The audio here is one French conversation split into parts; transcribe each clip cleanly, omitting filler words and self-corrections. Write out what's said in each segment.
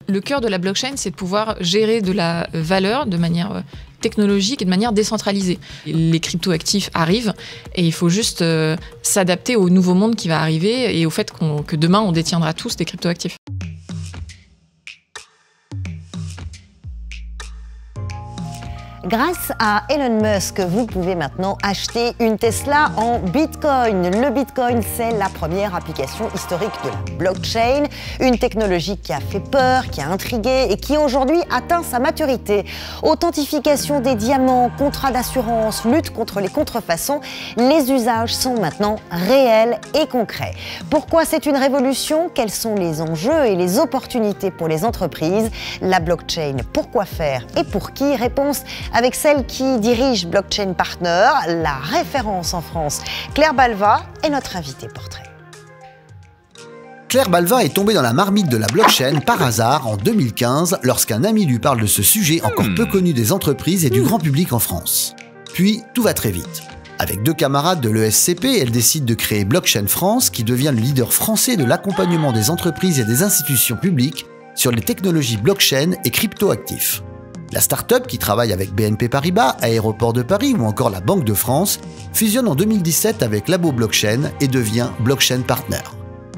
Le cœur de la blockchain, c'est de pouvoir gérer de la valeur de manière technologique et de manière décentralisée. Les cryptoactifs arrivent et il faut juste s'adapter au nouveau monde qui va arriver et au fait que demain, on détiendra tous des cryptoactifs. Grâce à Elon Musk, vous pouvez maintenant acheter une Tesla en Bitcoin. Le Bitcoin, c'est la première application historique de la blockchain, une technologie qui a fait peur, qui a intrigué et qui aujourd'hui atteint sa maturité. Authentification des diamants, contrats d'assurance, lutte contre les contrefaçons, les usages sont maintenant réels et concrets. Pourquoi c'est une révolution? Quels sont les enjeux et les opportunités pour les entreprises? La blockchain, pourquoi faire et pour qui? Réponse avec celle qui dirige Blockchain Partner, la référence en France. Claire Balva est notre invitée portrait. Claire Balva est tombée dans la marmite de la blockchain par hasard en 2015 lorsqu'un ami lui parle de ce sujet encore peu connu des entreprises et du grand public en France. Puis, tout va très vite. Avec 2 camarades de l'ESCP, elle décide de créer Blockchain France, qui devient le leader français de l'accompagnement des entreprises et des institutions publiques sur les technologies blockchain et cryptoactifs. La start-up, qui travaille avec BNP Paribas, Aéroports de Paris ou encore la Banque de France, fusionne en 2017 avec Labo Blockchain et devient Blockchain Partner.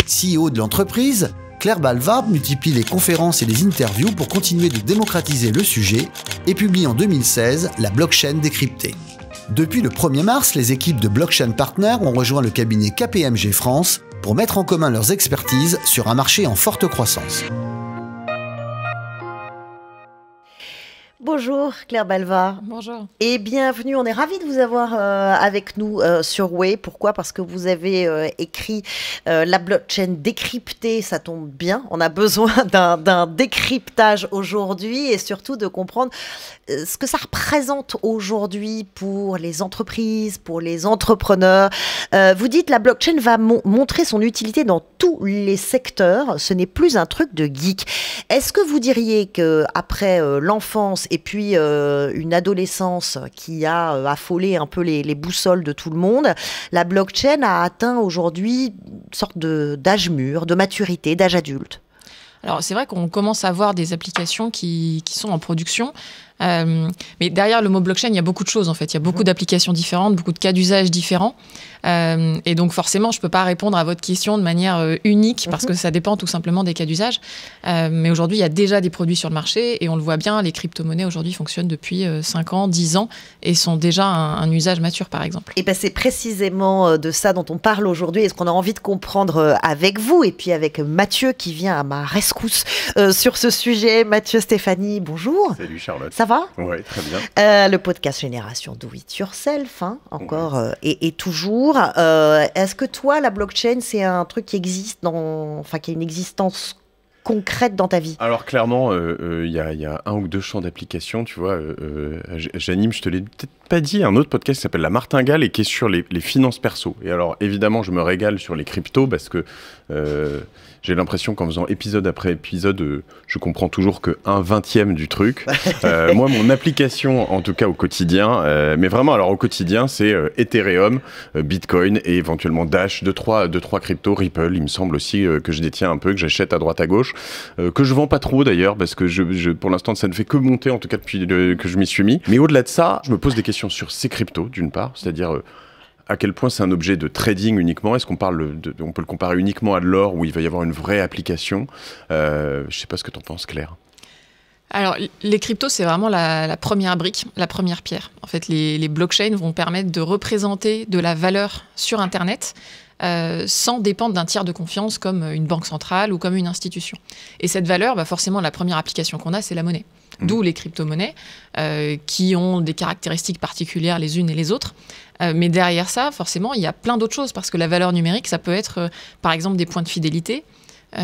CEO de l'entreprise, Claire Balva multiplie les conférences et les interviews pour continuer de démocratiser le sujet et publie en 2016 la blockchain décryptée. Depuis le 1er mars, les équipes de Blockchain Partner ont rejoint le cabinet KPMG France pour mettre en commun leurs expertises sur un marché en forte croissance. Bonjour Claire Balva. Bonjour. Et bienvenue, on est ravis de vous avoir avec nous sur Way. Pourquoi? Parce que vous avez écrit la blockchain décryptée, ça tombe bien. On a besoin d'un décryptage aujourd'hui et surtout de comprendre ce que ça représente aujourd'hui pour les entreprises, pour les entrepreneurs. Vous dites la blockchain va montrer son utilité dans tous les secteurs. Ce n'est plus un truc de geek. Est-ce que vous diriez qu'après l'enfance et puis une adolescence qui a affolé un peu les boussoles de tout le monde, la blockchain a atteint aujourd'hui une sorte d'âge mûr, de maturité, d'âge adulte? Alors c'est vrai qu'on commence à voir des applications qui sont en production. Mais derrière le mot blockchain, il y a beaucoup de choses en fait. Il y a beaucoup d'applications différentes, beaucoup de cas d'usage différents. Et donc forcément, je ne peux pas répondre à votre question de manière unique parce que ça dépend tout simplement des cas d'usage. Mais aujourd'hui, il y a déjà des produits sur le marché et on le voit bien, les crypto-monnaies aujourd'hui fonctionnent depuis 5 ans, 10 ans et sont déjà un usage mature par exemple. Et ben c'est précisément de ça dont on parle aujourd'hui et ce qu'on a envie de comprendre avec vous et puis avec Mathieu qui vient à ma rescousse sur ce sujet. Mathieu, Stéphanie, bonjour. Salut Charlotte. Ça va? Oui, très bien. Le podcast Génération Do It Yourself, hein, encore et toujours. Est-ce que toi, la blockchain, c'est un truc qui existe qui a une existence concrète dans ta vie? Alors clairement, il y a 1 ou 2 champs d'application, tu vois. J'anime, je te l'ai peut-être pas dit, un autre podcast qui s'appelle La Martingale et qui est sur les finances perso. Et alors évidemment, je me régale sur les cryptos parce que j'ai l'impression qu'en faisant épisode après épisode, je comprends toujours que 1/20 du truc. Moi, mon application, en tout cas au quotidien, mais vraiment alors au quotidien, c'est Ethereum, Bitcoin et éventuellement Dash, 2-3 cryptos, Ripple, il me semble aussi que je détiens un peu, que j'achète à droite à gauche, que je vends pas trop d'ailleurs parce que pour l'instant ça ne fait que monter en tout cas depuis que je m'y suis mis. Mais au-delà de ça, je me pose des questions sur ces cryptos d'une part, c'est-à-dire à quel point c'est un objet de trading uniquement? Est-ce qu'on peut le comparer uniquement à de l'or où il va y avoir une vraie application? Je sais pas ce que tu en penses, Claire. Alors, les cryptos, c'est vraiment la première brique, la première pierre. En fait, les blockchains vont permettre de représenter de la valeur sur Internet sans dépendre d'un tiers de confiance comme une banque centrale ou comme une institution. Et cette valeur, forcément, la première application qu'on a, c'est la monnaie. D'où les crypto-monnaies qui ont des caractéristiques particulières les unes et les autres. Mais derrière ça, forcément, il y a plein d'autres choses parce que la valeur numérique, ça peut être, par exemple, des points de fidélité,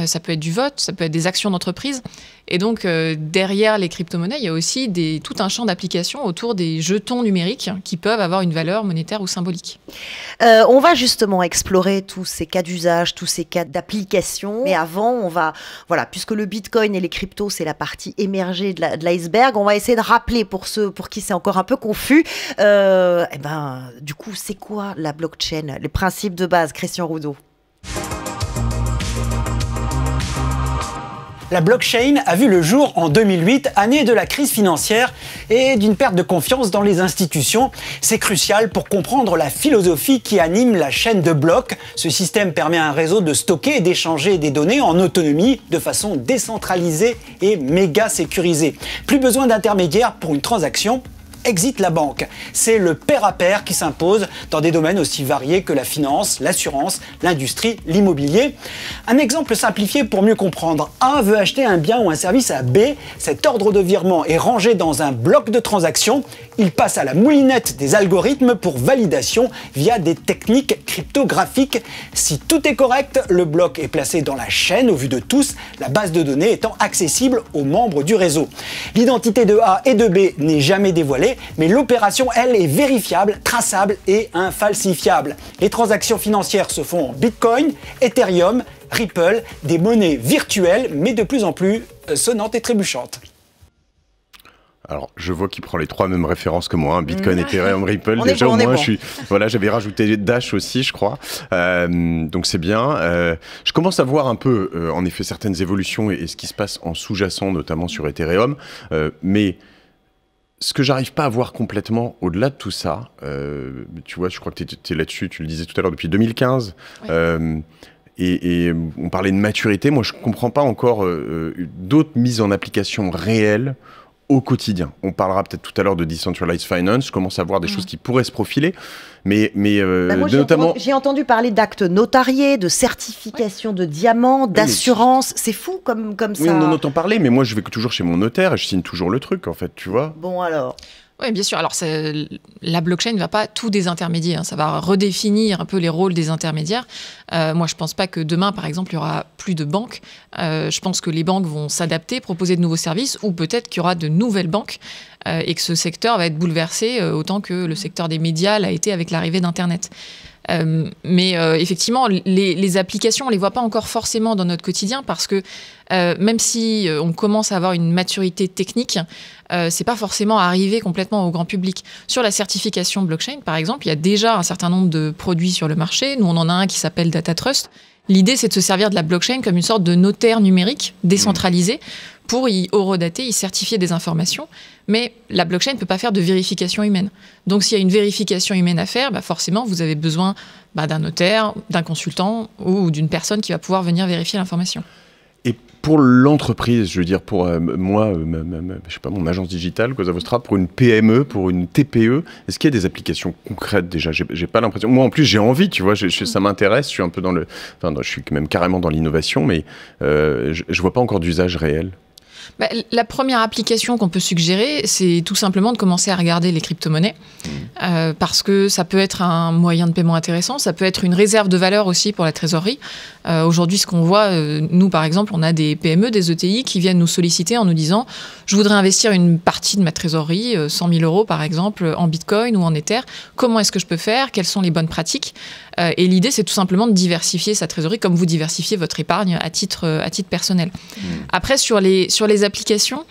ça peut être du vote, ça peut être des actions d'entreprise. Et donc, derrière les crypto-monnaies, il y a aussi tout un champ d'applications autour des jetons numériques qui peuvent avoir une valeur monétaire ou symbolique. On va justement explorer tous ces cas d'usage, tous ces cas d'application. Mais avant, puisque le Bitcoin et les cryptos, c'est la partie émergée de l'iceberg, on va essayer de rappeler pour ceux pour qui c'est encore un peu confus. Du coup, c'est quoi la blockchain? Les principes de base, Christian Roudot. La blockchain a vu le jour en 2008, année de la crise financière et d'une perte de confiance dans les institutions. C'est crucial pour comprendre la philosophie qui anime la chaîne de blocs. Ce système permet à un réseau de stocker et d'échanger des données en autonomie, de façon décentralisée et méga sécurisée. Plus besoin d'intermédiaires pour une transaction. Exit la banque. C'est le pair à pair qui s'impose dans des domaines aussi variés que la finance, l'assurance, l'industrie, l'immobilier. Un exemple simplifié pour mieux comprendre. A veut acheter un bien ou un service à B. Cet ordre de virement est rangé dans un bloc de transaction. Il passe à la moulinette des algorithmes pour validation via des techniques cryptographiques. Si tout est correct, le bloc est placé dans la chaîne au vu de tous, la base de données étant accessible aux membres du réseau. L'identité de A et de B n'est jamais dévoilée, mais l'opération, elle, est vérifiable, traçable et infalsifiable. Les transactions financières se font en Bitcoin, Ethereum, Ripple, des monnaies virtuelles, mais de plus en plus sonnantes et trébuchantes. Alors, je vois qu'il prend les 3 mêmes références que moi, hein, Bitcoin, Ethereum, Ripple. Déjà, au moins, voilà, j'avais rajouté Dash aussi, je crois. Donc, c'est bien. Je commence à voir un peu, en effet, certaines évolutions et ce qui se passe en sous-jacent, notamment sur Ethereum. Mais ce que j'arrive pas à voir complètement, au-delà de tout ça, tu vois, je crois que tu es là-dessus, tu le disais tout à l'heure, depuis 2015. Ouais. Et on parlait de maturité. Moi, je comprends pas encore d'autres mises en application réelles au quotidien. On parlera peut-être tout à l'heure de Decentralized Finance. Je commence à voir des choses qui pourraient se profiler. Mais moi, notamment... j'ai entendu parler d'actes notariés, de certification de diamants, d'assurance. C'est fou comme ça. Oui, on en entend parler, mais moi, je vais toujours chez mon notaire et je signe toujours le truc, en fait, tu vois. Bon, alors... Oui, bien sûr. Alors, la blockchain ne va pas tout désintermédier. Hein. Ça va redéfinir un peu les rôles des intermédiaires. Moi, je ne pense pas que demain, par exemple, il y aura plus de banques. Je pense que les banques vont s'adapter, proposer de nouveaux services, ou peut-être qu'il y aura de nouvelles banques et que ce secteur va être bouleversé autant que le secteur des médias l'a été avec l'arrivée d'Internet. Mais effectivement, les applications, on ne les voit pas encore forcément dans notre quotidien parce que même si on commence à avoir une maturité technique, c'est pas forcément arrivé complètement au grand public. Sur la certification blockchain, par exemple, il y a déjà un certain nombre de produits sur le marché. Nous, on en a un qui s'appelle Data Trust. L'idée, c'est de se servir de la blockchain comme une sorte de notaire numérique décentralisé pour y horodater, y certifier des informations. Mais la blockchain ne peut pas faire de vérification humaine. Donc, s'il y a une vérification humaine à faire, forcément, vous avez besoin d'un notaire, d'un consultant ou d'une personne qui va pouvoir venir vérifier l'information. Et pour l'entreprise, je veux dire, pour moi, je sais pas, mon agence digitale, Cosa Vostra, pour une PME, pour une TPE, est-ce qu'il y a des applications concrètes déjà? J'ai pas l'impression. Moi, en plus, j'ai envie, tu vois, ça m'intéresse. Je suis un peu dans je suis même carrément dans l'innovation, mais je vois pas encore d'usage réel. La première application qu'on peut suggérer, c'est tout simplement de commencer à regarder les crypto-monnaies parce que ça peut être un moyen de paiement intéressant, ça peut être une réserve de valeur aussi pour la trésorerie. Aujourd'hui, ce qu'on voit, nous par exemple, on a des PME, des ETI qui viennent nous solliciter en nous disant « Je voudrais investir une partie de ma trésorerie, 100 000 € par exemple, en Bitcoin ou en Ether. Comment est-ce que je peux faire? Quelles sont les bonnes pratiques ?» Et l'idée, c'est tout simplement de diversifier sa trésorerie comme vous diversifiez votre épargne à titre personnel. Après, sur les applications,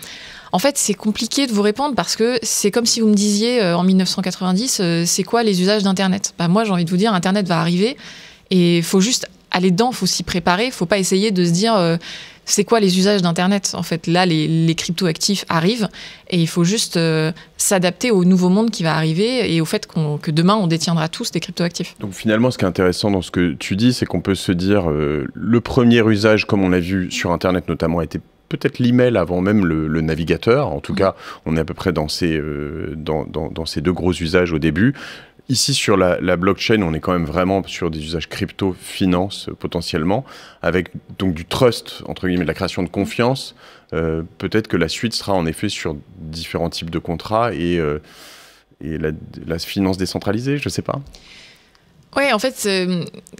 en fait, c'est compliqué de vous répondre parce que c'est comme si vous me disiez en 1990, c'est quoi les usages d'Internet? Moi, j'ai envie de vous dire, Internet va arriver et il faut juste aller dedans, il faut s'y préparer, il ne faut pas essayer de se dire c'est quoi les usages d'Internet. En fait, là, les crypto-actifs arrivent et il faut juste s'adapter au nouveau monde qui va arriver et au fait que demain, on détiendra tous des crypto-actifs. Donc finalement, ce qui est intéressant dans ce que tu dis, c'est qu'on peut se dire le premier usage, comme on l'a vu sur Internet notamment, a été peut-être l'email avant même le navigateur. En tout cas, on est à peu près dans ces deux gros usages au début. Ici, sur la blockchain, on est quand même vraiment sur des usages crypto-finance potentiellement, avec donc du trust, entre guillemets, de la création de confiance. Peut-être que la suite sera en effet sur différents types de contrats et la finance décentralisée, je ne sais pas. Oui, en fait,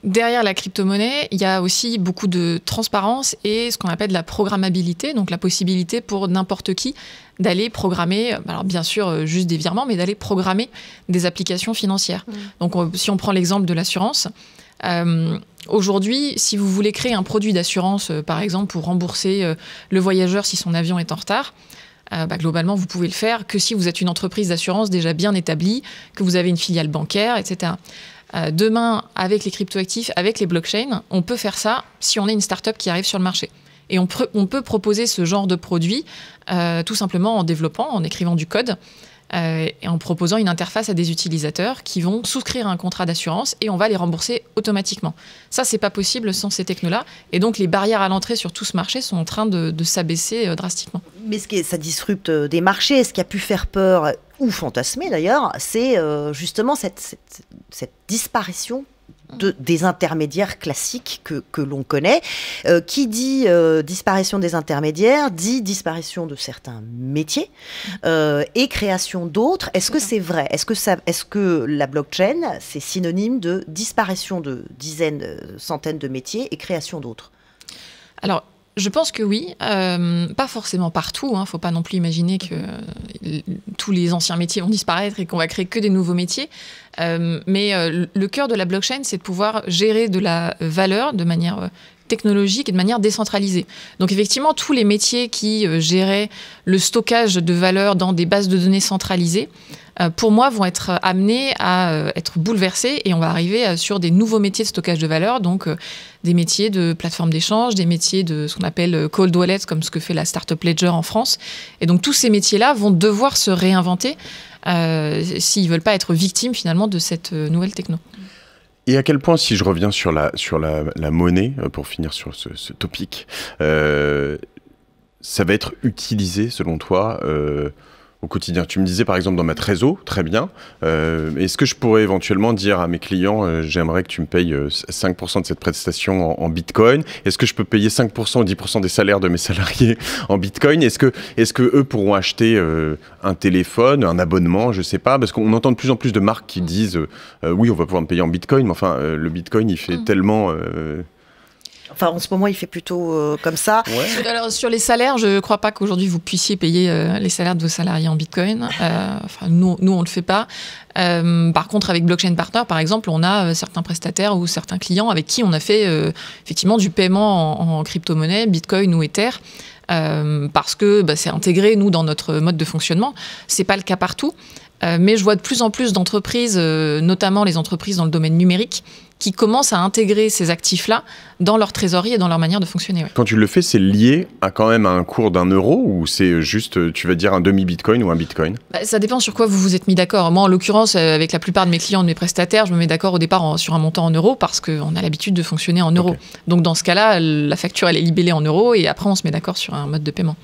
derrière la crypto-monnaie, il y a aussi beaucoup de transparence et ce qu'on appelle la programmabilité, donc la possibilité pour n'importe qui d'aller programmer, alors bien sûr juste des virements, mais d'aller programmer des applications financières. Donc si on prend l'exemple de l'assurance, aujourd'hui, si vous voulez créer un produit d'assurance, par exemple, pour rembourser le voyageur si son avion est en retard, globalement, vous pouvez le faire que si vous êtes une entreprise d'assurance déjà bien établie, que vous avez une filiale bancaire, etc. Demain, avec les cryptoactifs, avec les blockchains, on peut faire ça si on est une start-up qui arrive sur le marché. Et on peut proposer ce genre de produit tout simplement en développant, en écrivant du code, et en proposant une interface à des utilisateurs qui vont souscrire un contrat d'assurance et on va les rembourser automatiquement. Ça, c'est pas possible sans ces technos-là. Et donc, les barrières à l'entrée sur tout ce marché sont en train de s'abaisser drastiquement. Mais ça disrupte des marchés. Ce qui a pu faire peur, ou fantasmer d'ailleurs, c'est justement cette disparition des intermédiaires classiques que l'on connaît. Qui dit disparition des intermédiaires, dit disparition de certains métiers et création d'autres. Est-ce que c'est vrai? Est-ce que la blockchain, c'est synonyme de disparition de dizaines, centaines de métiers et création d'autres? Alors, je pense que oui, pas forcément partout. Faut pas non plus imaginer que tous les anciens métiers vont disparaître et qu'on va créer que des nouveaux métiers. Mais le cœur de la blockchain, c'est de pouvoir gérer de la valeur de manière technologique et de manière décentralisée. Donc effectivement, tous les métiers qui géraient le stockage de valeur dans des bases de données centralisées, pour moi, vont être amenés à être bouleversés et on va arriver sur des nouveaux métiers de stockage de valeur, donc des métiers de plateforme d'échange, des métiers de ce qu'on appelle cold wallet, comme ce que fait la Startup Ledger en France. Et donc tous ces métiers-là vont devoir se réinventer s'ils ne veulent pas être victimes finalement de cette nouvelle techno. Et à quel point, si je reviens sur la monnaie, pour finir sur ce topic, ça va être utilisé selon toi au quotidien? Tu me disais par exemple dans ma trésor, très bien. Est-ce que je pourrais éventuellement dire à mes clients, j'aimerais que tu me payes 5% de cette prestation en Bitcoin? Est-ce que je peux payer 5% ou 10% des salaires de mes salariés en Bitcoin? Est-ce que eux pourront acheter un téléphone, un abonnement, je sais pas? Parce qu'on entend de plus en plus de marques qui disent oui, on va pouvoir me payer en Bitcoin, mais enfin, le Bitcoin, il fait tellement... Enfin, en ce moment, il fait plutôt comme ça. Ouais. Alors, sur les salaires, je ne crois pas qu'aujourd'hui, vous puissiez payer les salaires de vos salariés en Bitcoin. Enfin, nous, on ne le fait pas. Par contre, avec Blockchain Partner, par exemple, on a certains prestataires ou certains clients avec qui on a fait effectivement du paiement en crypto-monnaie, Bitcoin ou Ether, parce que c'est intégré, nous, dans notre mode de fonctionnement. Ce n'est pas le cas partout. Mais je vois de plus en plus d'entreprises, notamment les entreprises dans le domaine numérique, qui commencent à intégrer ces actifs-là dans leur trésorerie et dans leur manière de fonctionner. Ouais. Quand tu le fais, c'est lié quand même à un cours d'un euro ou c'est juste, tu vas dire un demi-bitcoin ou un bitcoin? Ça dépend sur quoi vous vous êtes mis d'accord. Moi, en l'occurrence, avec la plupart de mes clients, de mes prestataires, je me mets d'accord au départ sur un montant en euros parce qu'on a l'habitude de fonctionner en euros. Okay. Donc dans ce cas-là, la facture, elle est libellée en euros et après, on se met d'accord sur un mode de paiement.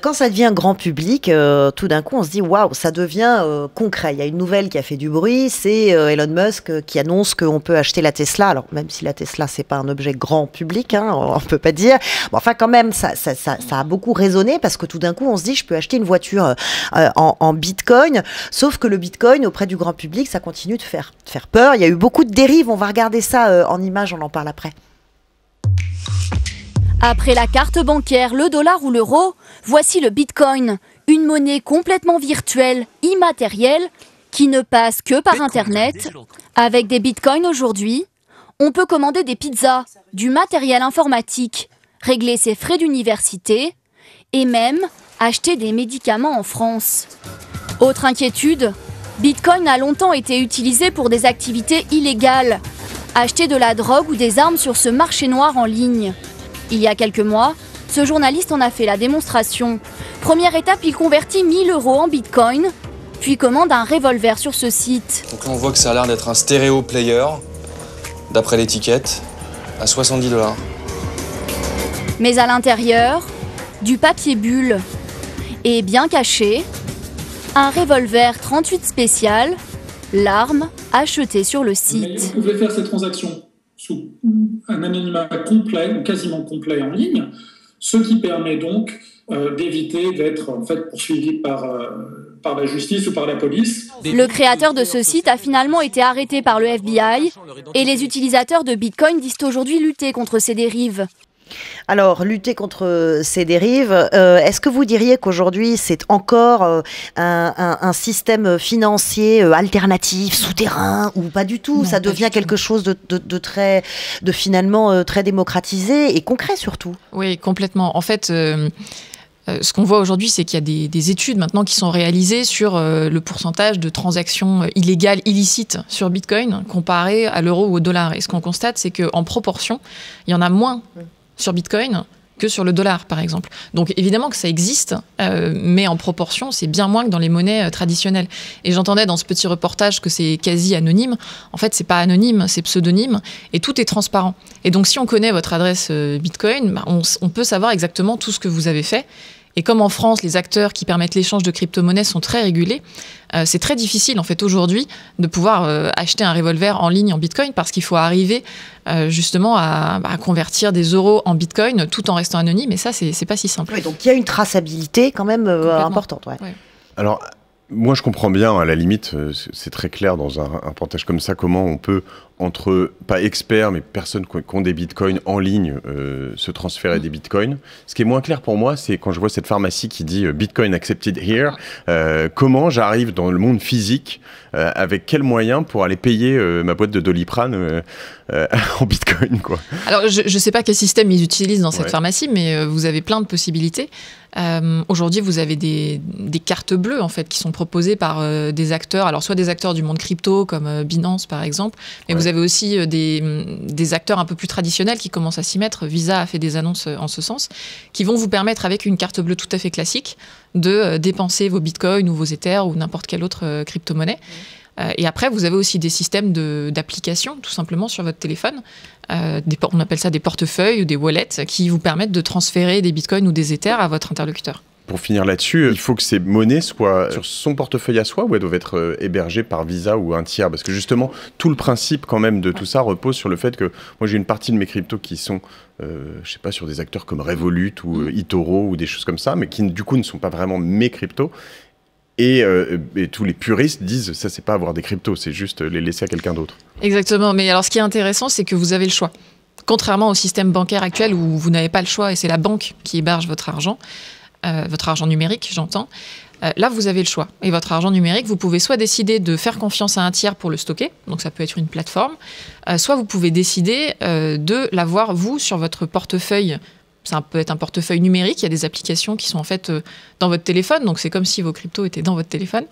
Quand ça devient grand public, tout d'un coup, on se dit waouh, ça devient concret. Il y a une nouvelle qui a fait du bruit, c'est Elon Musk qui annonce qu'on peut acheter la Tesla. Alors même si la Tesla c'est pas un objet grand public, on peut pas dire. Bon, enfin quand même, ça a beaucoup résonné parce que tout d'un coup, on se dit je peux acheter une voiture en Bitcoin. Sauf que le Bitcoin auprès du grand public, ça continue de faire peur. Il y a eu beaucoup de dérives. On va regarder ça en images. On en parle après. Après la carte bancaire, le dollar ou l'euro, voici le Bitcoin, une monnaie complètement virtuelle, immatérielle, qui ne passe que par Internet. Avec des Bitcoins aujourd'hui, on peut commander des pizzas, du matériel informatique, régler ses frais d'université et même acheter des médicaments en France. Autre inquiétude, Bitcoin a longtemps été utilisé pour des activités illégales, acheter de la drogue ou des armes sur ce marché noir en ligne. Il y a quelques mois, ce journaliste en a fait la démonstration. Première étape, il convertit 1 000 € en Bitcoin, puis commande un revolver sur ce site. Donc là, on voit que ça a l'air d'être un stéréo player, d'après l'étiquette, à 70 $. Mais à l'intérieur, du papier bulle. Et bien caché, un revolver 38 spécial, l'arme achetée sur le site. Vous pouvez faire cette transaction sous un anonymat complet ou quasiment complet en ligne, ce qui permet donc d'éviter d'être en fait poursuivi par la justice ou par la police. Le créateur de ce site a finalement été arrêté par le FBI et les utilisateurs de Bitcoin disent aujourd'hui lutter contre ces dérives. Alors, lutter contre ces dérives, est-ce que vous diriez qu'aujourd'hui, c'est encore un système financier alternatif, souterrain, ou pas du tout? Non, ça devient quelque chose de finalement très démocratisé et concret surtout. Oui, complètement. En fait, ce qu'on voit aujourd'hui, c'est qu'il y a des études maintenant qui sont réalisées sur le pourcentage de transactions illégales, illicites sur Bitcoin comparé à l'euro ou au dollar. Et ce qu'on constate, c'est qu'en proportion, il y en a moins sur Bitcoin que sur le dollar, par exemple. Donc évidemment que ça existe, mais en proportion, c'est bien moins que dans les monnaies traditionnelles. Et j'entendais dans ce petit reportage que c'est quasi anonyme. En fait, c'est pas anonyme, c'est pseudonyme, et tout est transparent. Et donc si on connaît votre adresse Bitcoin, bah, on peut savoir exactement tout ce que vous avez fait. Et comme en France, les acteurs qui permettent l'échange de crypto-monnaies sont très régulés, c'est très difficile en fait aujourd'hui de pouvoir acheter un revolver en ligne en Bitcoin parce qu'il faut arriver justement à convertir des euros en Bitcoin tout en restant anonyme. Et ça, c'est pas si simple. Oui, donc il y a une traçabilité quand même importante. Ouais. Ouais. Alors, moi, je comprends bien, à la limite, c'est très clair dans un reportage comme ça, comment on peut, entre, pas experts, mais personnes qui ont des bitcoins en ligne, se transférer des bitcoins. Ce qui est moins clair pour moi, c'est quand je vois cette pharmacie qui dit Bitcoin accepted here, comment j'arrive dans le monde physique, avec quels moyens pour aller payer ma boîte de Doliprane en bitcoin, quoi. Alors, je ne sais pas quel système ils utilisent dans cette pharmacie, mais vous avez plein de possibilités. Aujourd'hui, vous avez des cartes bleues en fait qui sont proposées par des acteurs, alors soit des acteurs du monde crypto comme Binance par exemple, mais vous avez aussi des acteurs un peu plus traditionnels qui commencent à s'y mettre. Visa a fait des annonces en ce sens, qui vont vous permettre avec une carte bleue tout à fait classique de dépenser vos bitcoins ou vos ethers ou n'importe quelle autre crypto-monnaie. Et après, vous avez aussi des systèmes d'applications, tout simplement, sur votre téléphone. On appelle ça des portefeuilles ou des wallets qui vous permettent de transférer des bitcoins ou des ethers à votre interlocuteur. Pour finir là-dessus, il faut que ces monnaies soient sur son portefeuille à soi ou elles doivent être hébergées par Visa ou un tiers? Parce que justement, tout le principe quand même de tout ça repose sur le fait que moi j'ai une partie de mes cryptos qui sont, je sais pas, sur des acteurs comme Revolut ou eToro ou des choses comme ça, mais qui du coup ne sont pas vraiment mes cryptos. Et tous les puristes disent ça, c'est pas avoir des cryptos, c'est juste les laisser à quelqu'un d'autre. Exactement. Mais alors, ce qui est intéressant, c'est que vous avez le choix. Contrairement au système bancaire actuel où vous n'avez pas le choix et c'est la banque qui héberge votre argent numérique, j'entends. Là, vous avez le choix. Et votre argent numérique, vous pouvez soit décider de faire confiance à un tiers pour le stocker, donc ça peut être une plateforme, soit vous pouvez décider de l'avoir, vous, sur votre portefeuille. Ça peut être un portefeuille numérique, il y a des applications qui sont en fait dans votre téléphone, donc c'est comme si vos cryptos étaient dans votre téléphone.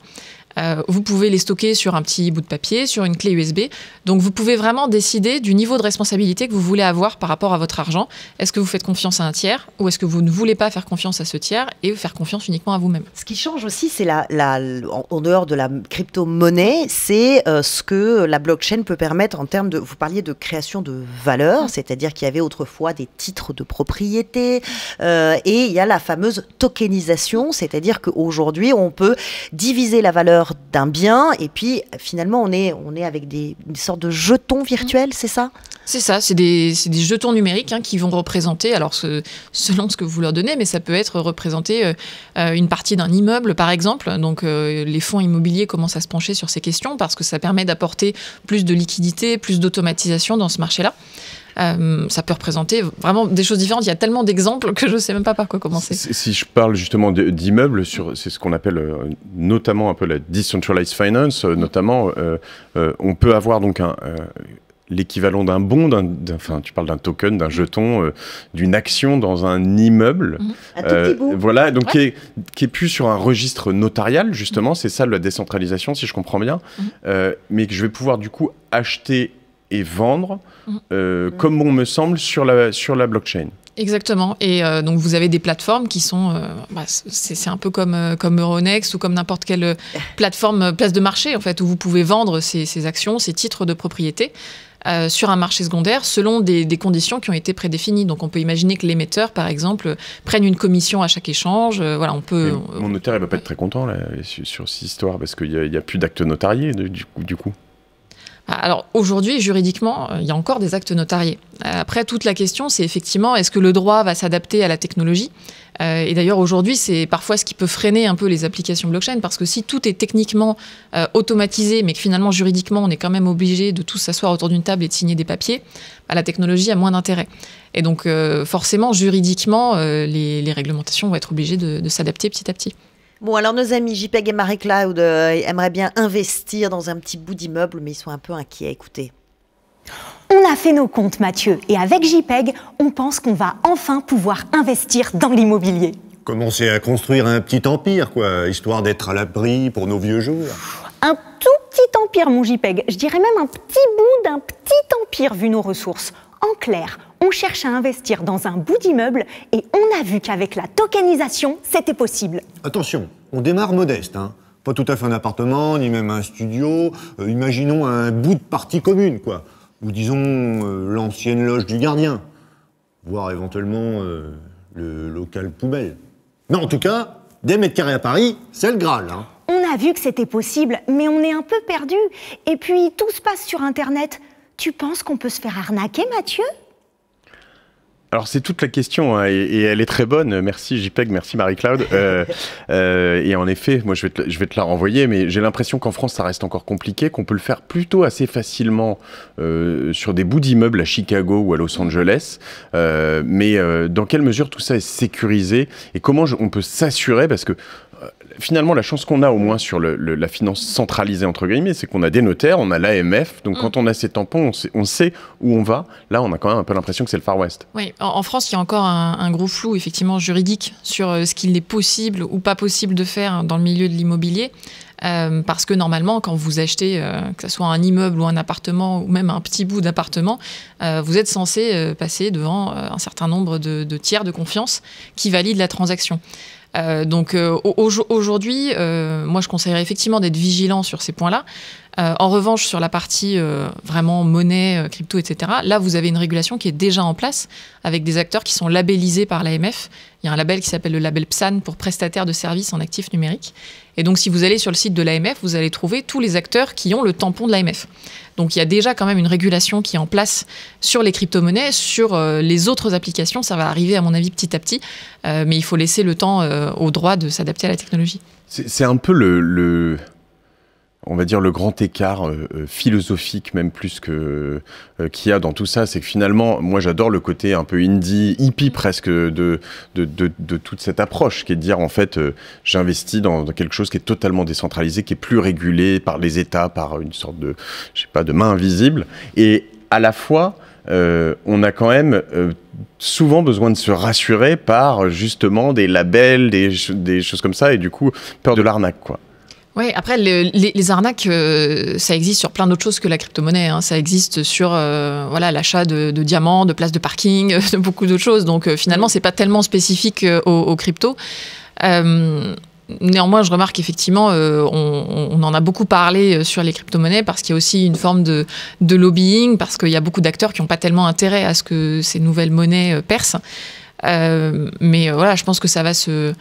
Vous pouvez les stocker sur un petit bout de papier, sur une clé USB. Donc vous pouvez vraiment décider du niveau de responsabilité que vous voulez avoir par rapport à votre argent. Est-ce que vous faites confiance à un tiers ou est-ce que vous ne voulez pas faire confiance à ce tiers et faire confiance uniquement à vous-même? Ce qui change aussi, c'est en dehors de la crypto-monnaie, c'est ce que la blockchain peut permettre en termes de... Vous parliez de création de valeur, c'est-à-dire qu'il y avait autrefois des titres de propriété et il y a la fameuse tokenisation, c'est-à-dire qu'aujourd'hui, on peut diviser la valeur d'un bien et puis finalement on est avec une sorte de jetons virtuels, c'est ça? C'est ça, c'est des jetons numériques qui vont représenter, alors selon ce que vous leur donnez, mais ça peut être représenté une partie d'un immeuble par exemple. Donc les fonds immobiliers commencent à se pencher sur ces questions parce que ça permet d'apporter plus de liquidité, plus d'automatisation dans ce marché-là. Ça peut représenter vraiment des choses différentes. Il y a tellement d'exemples que je ne sais même pas par quoi commencer. Si je parle justement d'immeubles, c'est ce qu'on appelle notamment un peu la decentralized finance, notamment on peut avoir donc l'équivalent d'un bon, tu parles d'un token, d'un jeton, d'une action dans un immeuble. Un tout petit bout. Voilà, donc qui est plus sur un registre notarial, justement, c'est ça la décentralisation, si je comprends bien, mais que je vais pouvoir du coup acheter et vendre comme on me semble sur la blockchain. Exactement. Et donc, vous avez des plateformes qui sont... c'est un peu comme Euronext ou comme n'importe quelle plateforme, place de marché, en fait, où vous pouvez vendre ces actions, ces titres de propriété sur un marché secondaire selon des conditions qui ont été prédéfinies. Donc, on peut imaginer que l'émetteur, par exemple, prenne une commission à chaque échange. Voilà, on peut... Mon notaire, il ne va pas être très content là, sur cette histoire parce qu'il n'y a plus d'actes notariés, du coup. Alors aujourd'hui, juridiquement, il y a encore des actes notariés. Après, toute la question, c'est effectivement, est-ce que le droit va s'adapter à la technologie? Et d'ailleurs, aujourd'hui, c'est parfois ce qui peut freiner un peu les applications blockchain, parce que si tout est techniquement automatisé, mais que finalement, juridiquement, on est quand même obligé de tous s'asseoir autour d'une table et de signer des papiers, la technologie a moins d'intérêt. Et donc, forcément, juridiquement, les réglementations vont être obligées de s'adapter petit à petit. Bon, alors nos amis JPEG et Marie-Claude aimeraient bien investir dans un petit bout d'immeuble, mais ils sont un peu inquiets, écoutez. On a fait nos comptes, Mathieu, et avec JPEG, on pense qu'on va enfin pouvoir investir dans l'immobilier. Commencer à construire un petit empire, quoi, histoire d'être à l'abri pour nos vieux jours. Un tout petit empire, mon JPEG. Je dirais même un petit bout d'un petit empire, vu nos ressources. En clair, On cherche à investir dans un bout d'immeuble et on a vu qu'avec la tokenisation, c'était possible. Attention, on démarre modeste, hein. Pas tout à fait un appartement, ni même un studio. Imaginons un bout de partie commune, quoi. Ou disons l'ancienne loge du gardien. Voire éventuellement le local poubelle. Mais en tout cas, des mètres carrés à Paris, c'est le Graal, hein. On a vu que c'était possible, mais on est un peu perdu. Et puis, tout se passe sur Internet. Tu penses qu'on peut se faire arnaquer, Mathieu ? Alors c'est toute la question, hein, et elle est très bonne. Merci JPEG, merci Marie-Claude. Et en effet, moi je vais te la renvoyer, mais j'ai l'impression qu'en France ça reste encore compliqué, qu'on peut le faire plutôt assez facilement sur des bouts d'immeubles à Chicago ou à Los Angeles. Mais dans quelle mesure tout ça est sécurisé et comment on peut s'assurer, parce que finalement, la chance qu'on a au moins sur la finance centralisée, entre guillemets, c'est qu'on a des notaires, on a l'AMF, donc quand on a ces tampons, on sait où on va. Là, on a quand même un peu l'impression que c'est le Far West. Oui, en France, il y a encore un gros flou, effectivement, juridique sur ce qu'il est possible ou pas possible de faire dans le milieu de l'immobilier. Parce que normalement, quand vous achetez, que ce soit un immeuble ou un appartement, ou même un petit bout d'appartement, vous êtes censé passer devant un certain nombre de tiers de confiance qui valident la transaction. Donc aujourd'hui, moi je conseillerais effectivement d'être vigilant sur ces points-là. En revanche, sur la partie vraiment monnaie, crypto, etc., là vous avez une régulation qui est déjà en place avec des acteurs qui sont labellisés par l'AMF. Il y a un label qui s'appelle le label PSAN pour prestataire de services en actifs numériques. Et donc si vous allez sur le site de l'AMF, vous allez trouver tous les acteurs qui ont le tampon de l'AMF. Donc il y a déjà quand même une régulation qui est en place sur les crypto-monnaies, sur les autres applications. Ça va arriver à mon avis petit à petit, mais il faut laisser le temps au droit de s'adapter à la technologie. C'est un peu on va dire le grand écart philosophique, même plus que qu'il y a dans tout ça, c'est que finalement, moi j'adore le côté un peu indie, hippie presque de toute cette approche, qui est de dire en fait, j'investis dans quelque chose qui est totalement décentralisé, qui est plus régulé par les États, par une sorte de, je sais pas, de main invisible, et à la fois, on a quand même souvent besoin de se rassurer par justement des labels, des choses comme ça, et du coup, peur de l'arnaque, quoi. Oui, après, les arnaques, ça existe sur plein d'autres choses que la crypto-monnaie. Hein. Ça existe sur l'achat de diamants, de places de parking, de beaucoup d'autres choses. Donc finalement, c'est pas tellement spécifique aux cryptos. Néanmoins, je remarque effectivement, on en a beaucoup parlé sur les crypto-monnaies parce qu'il y a aussi une forme de lobbying, parce qu'il y a beaucoup d'acteurs qui n'ont pas tellement intérêt à ce que ces nouvelles monnaies percent. Mais voilà, je pense que ça va se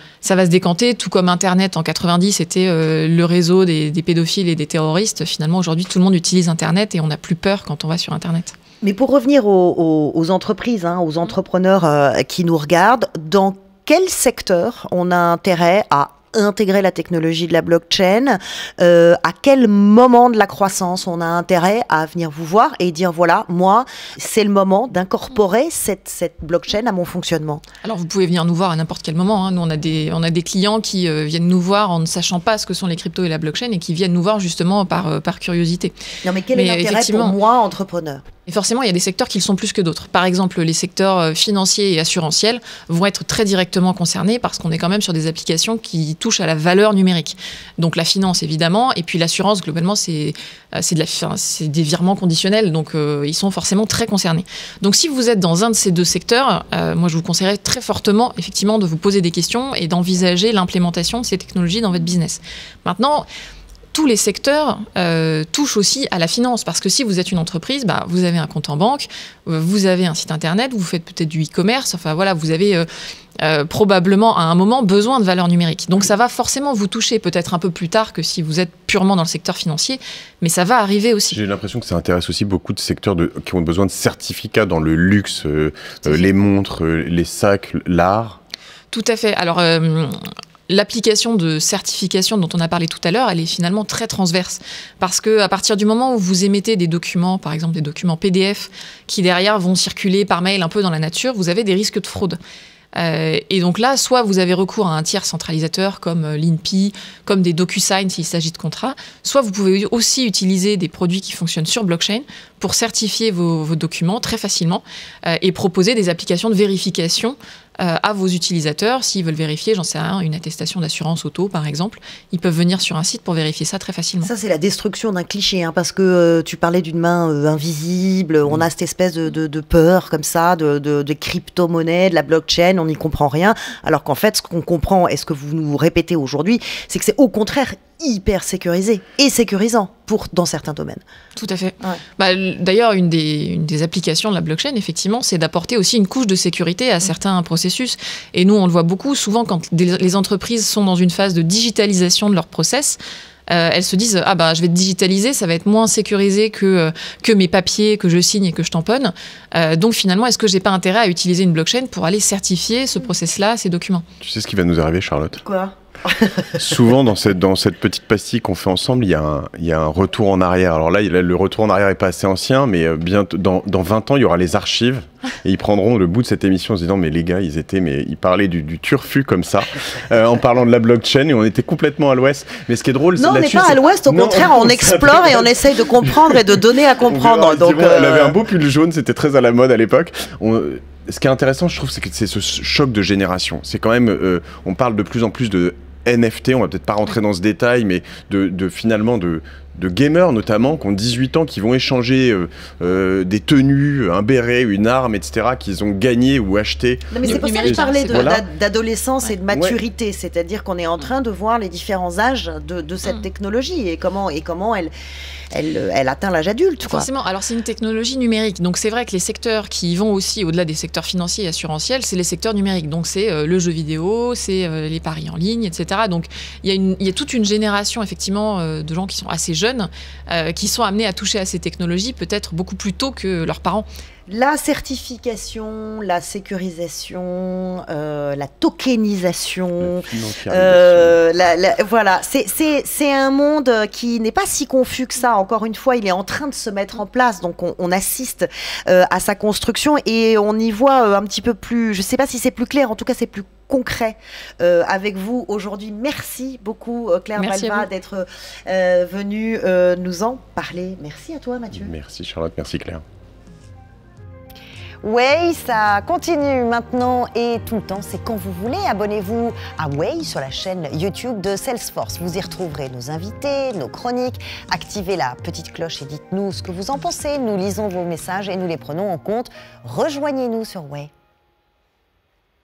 décanter, tout comme Internet en 90 était le réseau des pédophiles et des terroristes. Finalement, aujourd'hui, tout le monde utilise Internet et on n'a plus peur quand on va sur Internet. Mais pour revenir aux entreprises, hein, aux entrepreneurs qui nous regardent, dans quel secteur on a intérêt à intégrer la technologie de la blockchain, à quel moment de la croissance on a intérêt à venir vous voir et dire voilà, moi, c'est le moment d'incorporer cette blockchain à mon fonctionnement. Alors vous pouvez venir nous voir à n'importe quel moment, hein. Nous on a des clients qui viennent nous voir en ne sachant pas ce que sont les cryptos et la blockchain et qui viennent nous voir justement par curiosité. Non mais quel est l'intérêt pour moi, entrepreneur ? Et forcément, il y a des secteurs qui le sont plus que d'autres. Par exemple, les secteurs financiers et assurantiels vont être très directement concernés parce qu'on est quand même sur des applications qui touchent à la valeur numérique. Donc la finance, évidemment, et puis l'assurance, globalement, c'est des virements conditionnels, donc ils sont forcément très concernés. Donc si vous êtes dans un de ces deux secteurs, moi je vous conseillerais très fortement, effectivement, de vous poser des questions et d'envisager l'implémentation de ces technologies dans votre business. Maintenant, tous les secteurs touchent aussi à la finance, parce que si vous êtes une entreprise, vous avez un compte en banque, vous avez un site internet, vous faites peut-être du e-commerce, enfin voilà, vous avez probablement à un moment besoin de valeur numérique. Donc ça va forcément vous toucher, peut-être un peu plus tard que si vous êtes purement dans le secteur financier, mais ça va arriver aussi. J'ai l'impression que ça intéresse aussi beaucoup de secteurs qui ont besoin de certificats dans le luxe, les montres, les sacs, l'art. Tout à fait. Alors l'application de certification dont on a parlé tout à l'heure, elle est finalement très transverse. Parce qu'à partir du moment où vous émettez des documents, par exemple des documents PDF, qui derrière vont circuler par mail un peu dans la nature, vous avez des risques de fraude. Et donc là, soit vous avez recours à un tiers centralisateur comme l'INPI, comme des DocuSign s'il s'agit de contrats, soit vous pouvez aussi utiliser des produits qui fonctionnent sur blockchain pour certifier vos documents très facilement et proposer des applications de vérification à vos utilisateurs. S'ils veulent vérifier, j'en sais rien, une attestation d'assurance auto, par exemple, ils peuvent venir sur un site pour vérifier ça très facilement. Ça, c'est la destruction d'un cliché, hein, parce que tu parlais d'une main invisible, on a cette espèce de peur comme ça, de crypto-monnaie, de la blockchain, on n'y comprend rien, alors qu'en fait, ce qu'on comprend et ce que vous nous répétez aujourd'hui, c'est que c'est au contraire hyper sécurisé et sécurisant dans certains domaines. Tout à fait. Ouais. D'ailleurs, une des applications de la blockchain, effectivement, c'est d'apporter aussi une couche de sécurité à certains processus. Et nous, on le voit beaucoup, souvent quand les entreprises sont dans une phase de digitalisation de leurs process, elles se disent je vais te digitaliser, ça va être moins sécurisé que mes papiers que je signe et que je tamponne. Donc finalement, est-ce que j'ai pas intérêt à utiliser une blockchain pour aller certifier ce process-là, ces documents? Tu sais ce qui va nous arriver, Charlotte? Quoi? Souvent, dans cette petite pastille qu'on fait ensemble, il y a un retour en arrière. Alors là, le retour en arrière n'est pas assez ancien, mais dans 20 ans, il y aura les archives. Et ils prendront le bout de cette émission en se disant, mais les gars, ils parlaient du turfu comme ça, en parlant de la blockchain, et on était complètement à l'ouest. Mais ce qui est drôle, non, on n'est pas à l'ouest, au contraire, on explore et on essaye de comprendre et de donner à comprendre. Elle avait un beau pull jaune, c'était très à la mode à l'époque. Ce qui est intéressant, je trouve, c'est que c'est ce choc de génération. C'est quand même, on parle de plus en plus de NFT, on va peut-être pas rentrer dans ce détail, mais finalement de gamers notamment, qui ont 18 ans, qui vont échanger des tenues, un béret, une arme, etc., qu'ils ont gagné ou acheté. Non, mais c'est pour ça que je parlais d'adolescence et de maturité, c'est-à-dire qu'on est en train de voir les différents âges de cette technologie et comment elle atteint l'âge adulte. Forcément, alors c'est une technologie numérique, donc c'est vrai que les secteurs qui vont aussi au-delà des secteurs financiers et assurantiels, c'est les secteurs numériques, donc c'est le jeu vidéo, c'est les paris en ligne, etc. Donc il y a toute une génération effectivement de gens qui sont assez jeunes, qui sont amenés à toucher à ces technologies peut-être beaucoup plus tôt que leurs parents. La certification, la sécurisation, la tokenisation, voilà, c'est un monde qui n'est pas si confus que ça. Encore une fois, il est en train de se mettre en place, donc on assiste à sa construction et on y voit un petit peu plus, je ne sais pas si c'est plus clair, en tout cas c'est plus concret avec vous aujourd'hui. Merci beaucoup Claire Balva d'être venue nous en parler. Merci à toi Mathieu. Merci Charlotte, merci Claire. Way, ça continue maintenant et tout le temps, c'est quand vous voulez. Abonnez-vous à Way sur la chaîne YouTube de Salesforce. Vous y retrouverez nos invités, nos chroniques. Activez la petite cloche et dites-nous ce que vous en pensez. Nous lisons vos messages et nous les prenons en compte. Rejoignez-nous sur Way.